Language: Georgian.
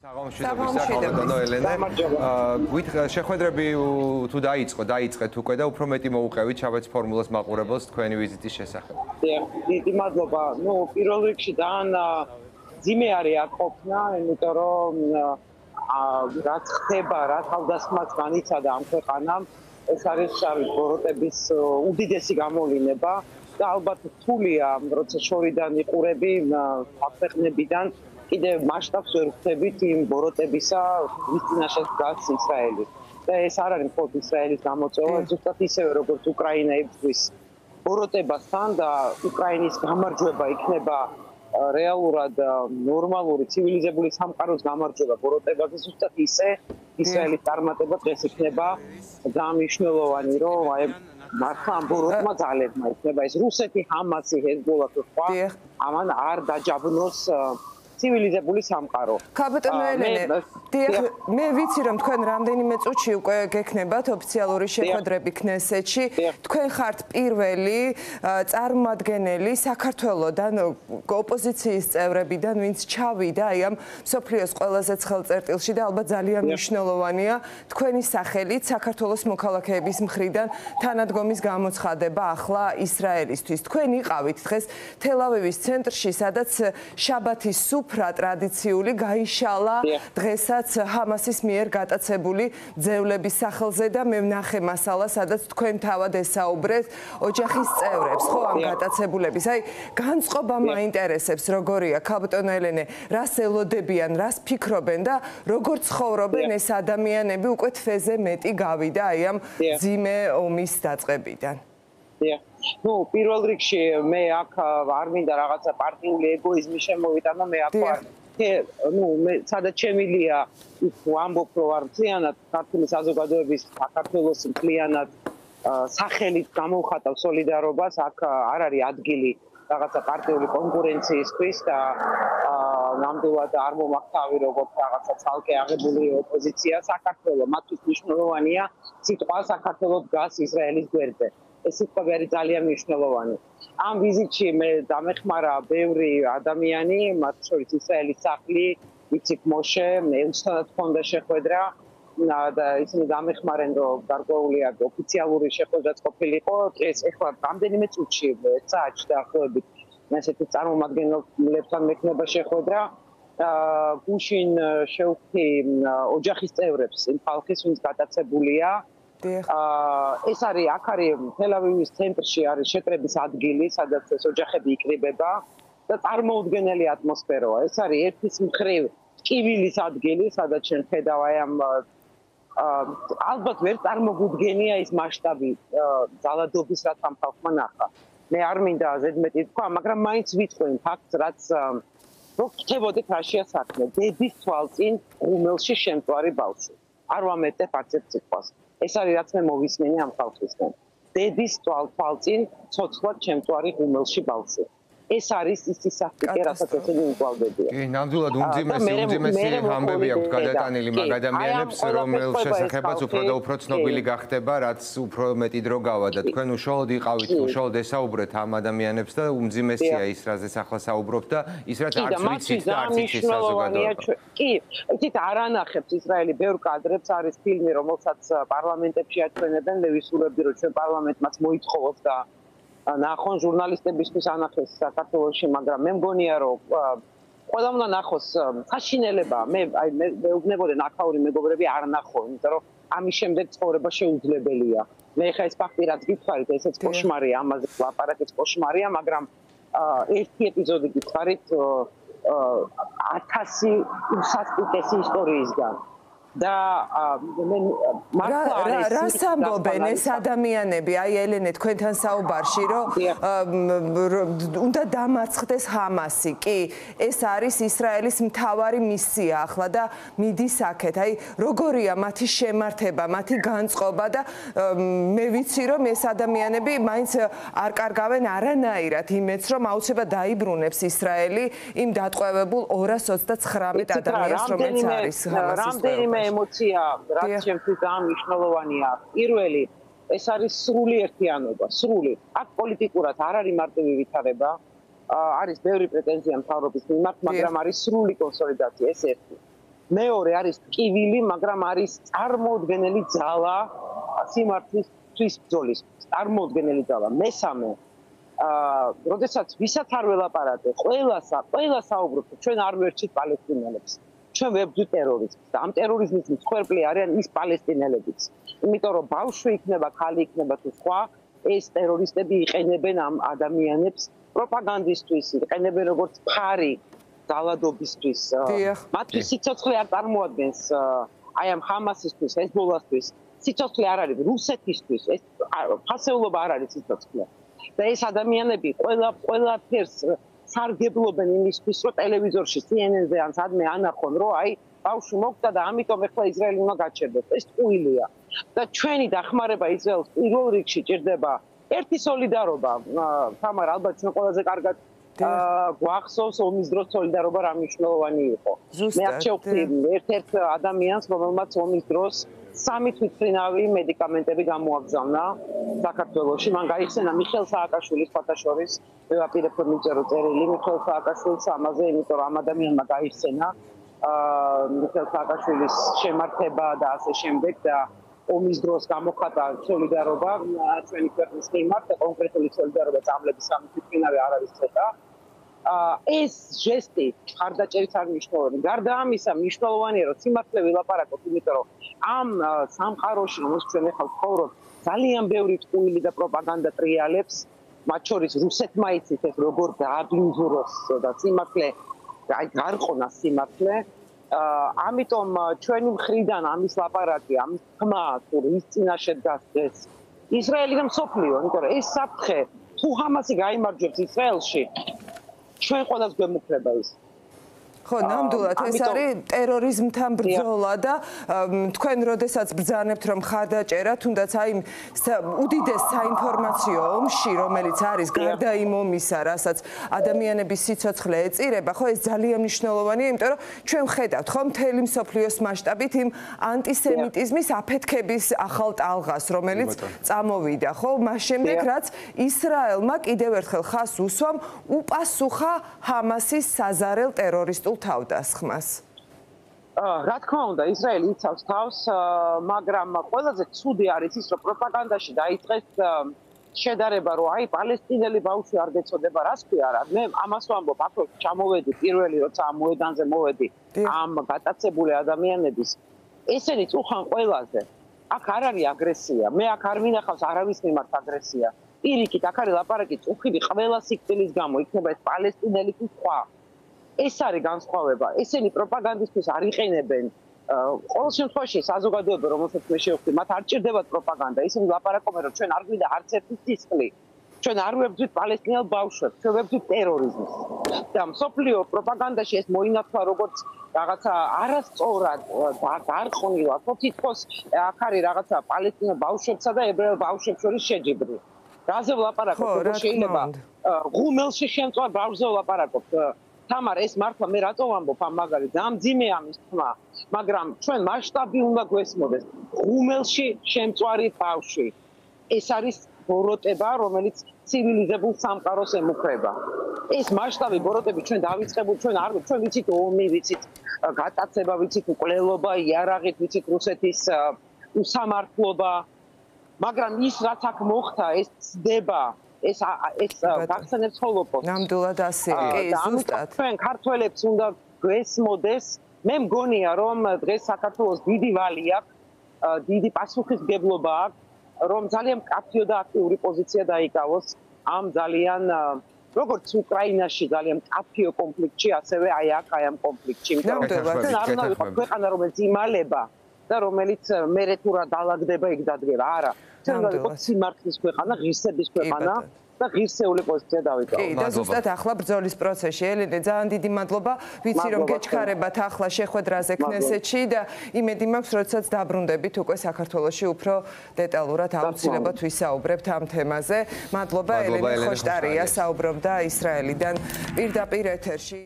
Საღამოშიდობისა, ელენე. შეხვედრები თუ დაიწყეთ უკვე და უფრო მეტი მოუყევით შაბათის ფორმულას მაყურებელს თქვენი ვიზიტის შესახებ. დიდი მადლობა. პირველ რიგში ძალიან ძიმე არის აქ ყოფნა, იმიტომ რომ რაც ხდება, რა თავდასხმაც განიცადა ამ ქვეყანამ, ეს არის ბოროტების უდიდესი გამოვლინება და ალბათ რთულია, როცა შორიდან იყურები ქვეყნებიდან კიდევ მასშტაბს ვერ ვხვდებით იმ ბოროტებისა, ვის წინაშეც დგას ისრაელი. და ეს არ არის მხოლოდ ისრაელის გამოწვევა, ზუსტად ისევე როგორც უკრაინა იბრძვის ბოროტებასთან და უკრაინის გამარჯვება იქნება რეალურად ნორმალური ცივილიზებული სამყაროს გამარჯვება ბოროტებაზე, ზუსტად ისე ისრაელის წარმატება დღეს იქნება ძალიან მნიშვნელოვანი, რომ აი მართლა ამ ბოროტმა ძალებმა იქნება ეს რუსეთი, ჰამასი, ჰეზბოლა თუ სხვა ამან არ დაჯაბნოს ცივილიზებული სამყარო. კაპიტანო ელენე, მე ვიცი რომ თქვენ რამდენიმე წუთში უკვე გექნებათ ოფიციალური შეხვედრები ქნესეთში. თქვენ ხართ პირველი წარმომადგენელი საქართველოსდან, ოპოზიციის წევრებიდან, ვინც ჩავიდა აი ამ მსოფლიოს ყველაზე ცხელ წერტილში და ალბათ ძალიან მნიშვნელოვანია თქვენი სახელით საქართველოს მოქალაქეების მხრიდან თანადგომის გამოცხადება ახლა ისრაელისთვის. თქვენ იყავით დღეს თელ-ავივის ცენტრში, სადაც შაბათის სუფრა ტრადიციული გაიშალა დღესაც ჰამასის მიერ გატაცებული ძევლების სახელზე და მე ვნახე მასალა, სადაც თქვენ თავად ესაუბრეთ ოჯახის წევრებს, ხო, ამ გატაცებულების. აი, განწყობა მაინტერესებს, როგორია, კაპიტანო ელენე, რას ელოდებიან, რას ფიქრობენ და როგორ ცხოვრობენ ეს ადამიანები უკვე თვეზე მეტი გავიდა აი ამ ძიმე ომის დაწყებიდან. პირველ რიგში მე აქ არ მინდა რაღაცა პარტიული ეგოიზმი შემოვიტანო, მე აქ ვარ მე სადაც შემილია ვამბობ რომ არ მთლიანად ქართული საზოგადოების საქართველოს მთლიანად სახელით გამოვხატავ სოლიდარობას, აქ არ არის ადგილი რაღაცა პარტიული კონკურენციისთვის და ნამდვილად არ მომახთავი როგორც რაღაცა ცალკე აღებული ოპოზიცია. საქართველოს მათთვის მნიშვნელოვანია სიტყვა საქართველოს დგას ისრაელის გვერდზე. ეს სიტყვები არის ძალიან მნიშვნელოვანი. ამ ვიზიტში მე დამეხმარა ბევრი ადამიანი, მათ შორის ისრაელის სახლი, იციქ მოშე, ელჩთანაც ჰქონდა შეხვედრა და ისინი დამეხმარენ, რომ გარკვეული ოფიციალური შეხვედრაც ყოფილიყო. ეს ეხლა რამდენიმე წუთში, საათში დაახლოებით, ესეთი წარმომადგენლებთან მექნება შეხვედრა. გუშინ შევხვდი ოჯახის წევრებს, იმ ხალხის, ვინც გატაცებულია. ეს არის აქ არის თელ-ავივის ცენტრში არის შეკრების ადგილი, სადაც ეს ოჯახები იკრიბება და წარმოუდგენელი ატმოსფეროა. ეს არის ერთის მხრივ ტკივილის ადგილი, სადაც შენ ხედავ აი ამ ალბათ ვერ წარმოგუდგენია ის მასშტაბი ძალადობის, რაც ამ ხალხმა ნახა. მე არ მინდა ზედმეტი თქვა, მაგრამ მაინც ვიტყვი იმ ფაქტს, რაც რო ხდებოდეთ რაშია საქმე. დედის თვალწინ ღუმელში შემწვარი ბავშვი. არ ვამეტებ არც ერთ სიტყვას. ეს არის რაც მე მოვისმენე ამ ხალხისგან. დედის თვალწინ ცოცხლად შემწვარი ღუმელში ბავშვი. ეს არის ის საფრთხე, რასაც ესენი მკლავდებიან. კი, ნამდვილად უმძიმესი ამბები აქვს გადატანილი მაგ ადამიანებს, რომელ შესახებაც უფრო და უფრო ცნობილი გახდება, რაც უფრო მეტი დრო გავა და თქვენ უშუალოდ იყავით, უშუალოდ ესაუბრეთ ამ ადამიანებს და უმძიმესია ის, რაზეც ახლა საუბრობთ და ის რაც არც ვიცით და არც იცის საზოგადოება. კი, იცით არ ანახებს ისრაელი ბევრ კადრებს, არის ფილმი, რომელსაც პარლამენტებში აჩვენებენ, მე ვისურვებდი, რომ ჩვენ პარლამენტმაც მოითხოვოთ და ნახონ ჟურნალისტებისთვის ანახეს საქართველოში, მაგრამ მე მგონია რომ ყველამ უნდა ნახოს საშინელება. მე ვუბნებოდი ნახაური მეგობრები არ ნახო, იმიტომ რომ ამის შემდეგ ცხოვრება შეუძლებელია. მე ხა ეს ფაქტი რაც გითხარით, ესეც კოშმარია, ამაზე ლაპარაკიც კოშმარია, მაგრამ ერთი ეპიზოდი გითხარით 1000 უსასტიკესი ისტორიისგან. და რას ამბობენ ეს ადამიანები, აი ელენე თქვენთან საუბარში, რომ უნდა დამარცხდეს ჰამასი. კი, ეს არის ისრაელის მთავარი მისია ახლა და მიდის აქეთ. აი როგორია მათი შემართება, მათი განწყობა და მე ვიცი რომ ეს ადამიანები მაინც არ კარგავენ არანაირად იმედს, რომ აუცილებლად დაიბრუნებს ისრაელი იმ დატყვევებულ 229 ადამიანს, რომელიც არის ჰამასის ემოცია, რაც ჩემთვის ძალიან მნიშვნელოვანია. პირველი, ეს არის სრული ერთიანობა, სრული. აქ პოლიტიკურად არ არის მარტივი ვითარება, არის ბევრი პრეტენზია მთავრობის მიმართ, მაგრამ არის სრული კონსოლიდაცია, ეს ერთი. მეორე არის ტკივილი, მაგრამ არის წარმოუდგენელი ძალა სიმართლისთვის ბრძოლის. წარმოუდგენელი ძალა. მესამე როდესაც ვისაც არ ველაპარაკე, ყველა საუბრობთ, ჩვენ არ ვერჩით პალესტინელებს. ჩვენ ვებრძვით ტერორიზმს და ამ ტერორიზმის მსხვერპლი არიან ის პალესტინელებიც. იმიტომ რომ ბავშვი იქნება, ხალი იქნება თუ სხვა, ეს ტერორისტები იყენებენ ამ ადამიანებს პროპაგანდისთვის, იყენებენ როგორც ფარი ძალადობისთვის. მათთვის სიცოცხლე არ წარმოადგენს აი ამ ჰამასისთვის, ჰეზბოლასთვის. სიცოცხლე არ არის რუსეთისთვის, ეს ფასეულობა არ არის სიცოცხლე. და ეს ადამიანები ყველაფერს სარგებლობენ იმისთვის, რომ ტელევიზორში CNN-ზე ან სადმე ანახონ, რომ აი ბავშვი მოკვდა და ამიტომ ახლა ისრაელი უნდა გაჩერდეს. ეს ტყუილია. და ჩვენი დახმარება ისრაელს პირველ რიგში ჭირდება ერთი სოლიდარობა. თამარ, ალბათ ჩვენ ყველაზე კარგად გვახსოვს ომის დროს სოლიდარობა რა მნიშვნელოვანი იყო. მე არ შევხვდი ერთ-ერთ ადამიანს, რომელმაც ომის დროს 3 თვითმფრინავი მედიკამენტები გამოაგზავნა საქართველოში. მან გაიხსენა მიხეილ სააკაშვილის ფათაშორის, მე ვაპირებ რომ მიწერო წერილი მიხეილ სააკაშვილის ამაზე, იმიტომ რომ ამ ადამიანმა გაიხსენა მიხეილ სააკაშვილის შემართება და ასე შემდეგ და ომის დროს გამოხატა სოლიდარობა ჩვენი ქვეყნის მიმართ, კონკრეტული სოლიდარობა წამლების 3 თვითმფრინავი არ არის ცოტა. ეს ჟესტი ხარდაჭერის არ მნიშვნელოვანი. გარდა ამისა, მნიშვნელოვანია რომ სიმართლე ვილაპარაკოთ, იმიტომ რომ ამ სამყაროში, რომელშიც ჩვენ ახლა ვცხოვრობთ, ძალიან ბევრი ტყუილი და პროპაგანდა ტრიალებს, მათ შორის რუსეთმა იცით ეს როგორ დააბინძუროს და სიმართლე გარყონა სიმართლე. ამიტომ ჩვენი მხრიდან ამის ლაპარაკი, ამის თქმა, თუ რის წინაშე დგას ეს ისრაელი და მსოფლიო, იმიტომ რომ ეს საფრთხე თუ ჰამასი გაიმარჯვებს ისრაელში, ჩვენ ყველას გვემუქრება ის. ხო, ნამდვილად ეს არის ტერორიზმთან ბრძოლა და თქვენ როდესაც ბრძანებთ რომ ხარდაჭერა, თუნდაც აი უდიდეს საინფორმაციო ომში, რომელიც არის გარდა იმ ომისა, რასაც ადამიანების სიცოცხლე ეწირება, ხო ეს ძალიან მნიშვნელოვანია, იმიტომ რომ ჩვენ ვხედავთ ხო მთელი მსოფლიოს მასშტაბით იმ ანტისემიტიზმის აფეთქების ახალ ტალღას, რომელიც წამოვიდა, ხო, მას შემდეგ რაც ისრაელმა კიდევ ერთხელ ხაზს უსვამ უპასუხა ჰამასის საზარელ ტერორისტულ თავდასხმას. რა თქმა უნდა, ისრაელი იცავს თავს, მაგრამ ყველაზე ცუდი არის ის, რომ პროპაგანდაში დაიწყეს შედარება, რომ აი პალესტინელი ბავშვი არ გეწოდება, რას ქვია რა. მე ამას ვამბობ, აქ ჩამოვედი პირველი, როცა ამ მოედანზე მოვედი ამ გატაცებული ადამიანების, ესენი წუხან ყველაზე. აქ არ არის აგრესია. მე აქ არ მინახავს არავის მიმართ აგრესია. პირიქით, აქ არის ლაპარაკი წუხილი ყველა სიკვდილის გამო, იქნება ეს პალესტინელი თუ სხვა. ეს არის განსხვავება. ესენი პროპაგანდისთვის არ იყენებენ. ყოველ შემთხვევაში საზოგადოება, რომელსაც მე შევხვდი, მათ არ ჭირდებათ პროპაგანდა. ისინი ლაპარაკობენ, რომ ჩვენ არ გვინდა არც ერთი სისხლი. ჩვენ არ ვებრძვით პალესტინელ ბავშვებს, ჩვენ ვებრძვით ტერორიზმს. და მსოფლიო პროპაგანდაში ეს მოინათლა როგორც რაღაცა არასწორად გარყვნილად, ხო თითქოს აქ არის რაღაცა პალესტინელ ბავშვებსა და ებრაელ ბავშვებს შორის შეჯიბრი. რაზე ვლაპარაკობ, როგორ შეიძლება ღუმელში შემწვარ ბავშვზე ვლაპარაკობ. თამარ, ეს მართლა მე რატო ვამბობ ამ მაგალითს? ძალიან მძიმე ამის თქმა, მაგრამ ჩვენ მასშტაბი უნდა გვესმოდეს. ღუმელში შემწვარი ბავშვი. ეს არის ბოროტება, რომელიც ცივილიზებულ სამყაროს ემუქრება. ეს მასშტაბი ბოროტები ჩვენ დავიწყებულ, ჩვენ ვიცით ომი, ვიცით გატაცება, ვიცით მკვლელობა, იარაღით, ვიცით რუსეთის უსამართლობა, მაგრამ ის რაც აქ მოხდა, ეს ცდება ეს გახსენებს ჰოლოკოსტს. ნამდვილად ასეა. კი, ზუსტად. ჩვენ ქართველებს უნდა გვესმოდეს. მე მგონია, რომ დღეს საქართველოს დიდი ვალი აქვს, დიდი პასუხისმგებლობა აქვს, რომ ძალიან მკაფიო და აქტიური პოზიცია დაიკავოს ამ ძალიან როგორც უკრაინაში ძალიან მკაფიო კონფლიქტში, ასევე აი აქ აი ამ კონფლიქტში. ნამდვილად. არ უნდა ვიყო ქვეყანა, რომელიც იმალება და რომელიც მერე თუ რა დაალაგდება იქ დადგება. არა. ჩვენ უნდა ვიყოთ სიმართლის ქვეყანა, ღირსების ქვეყანა და ღირსეული პოზიცია დავიკავოთ. კი, და ზუსტად ახლა ბრძოლის პროცესში. ელენე, ძალიან დიდი მადლობა. ვიცი რომ გეჩქარებათ ახლა შეხვედრაზე ქნესეთში და იმედი მაქვს, როდესაც დაბრუნდებით უკვე საქართველოში უფრო დეტალურად აუცილებლად ვისაუბრებთ ამ თემაზე. მადლობა ელენე ხოშტარია, საუბრობდა ისრაელიდან პირდაპირ ეთერში.